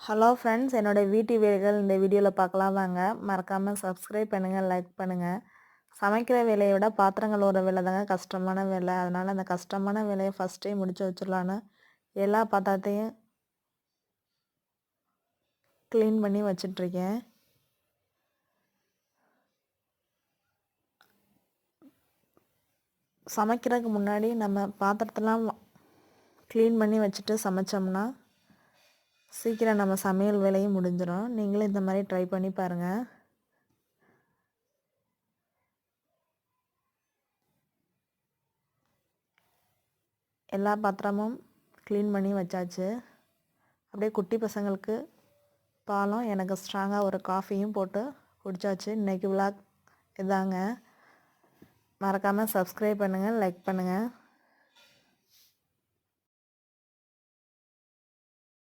Hello friends, என்னோட வீட்டு வேலைகள் இந்த வீடியோவில் பார்க்கலாம் வாங்க. மறக்காமல் சப்ஸ்கிரைப் பண்ணுங்கள், லைக் பண்ணுங்கள். சமைக்கிற வேலையை விட பாத்திரங்கள் ஒரு வேலை தாங்க கஷ்டமான வேலை. அதனால் அந்த கஷ்டமான வேலையை ஃபஸ்ட்டே முடிச்சு வச்சிடலான்னு எல்லா பாத்திரத்தையும் க்ளீன் பண்ணி வச்சிட்ருக்கேன். சமைக்கிறதுக்கு முன்னாடி நம்ம பாத்திரத்தெல்லாம் க்ளீன் பண்ணி வச்சுட்டு சமைச்சோம்னா சீக்கிரம் நம்ம சமையல் வேலையும் முடிஞ்சிடும். நீங்களும் இந்த மாதிரி ட்ரை பண்ணி பாருங்கள். எல்லா பாத்திரமும் க்ளீன் பண்ணி வச்சாச்சு. அப்படியே குட்டி பசங்களுக்கு பாலும் எனக்கு ஸ்ட்ராங்காக ஒரு காஃபியும் போட்டு குடித்தாச்சு. இன்றைக்கி விலாக் இதாங்க. மறக்காமல் சப்ஸ்கிரைப் பண்ணுங்கள், லைக் பண்ணுங்கள்.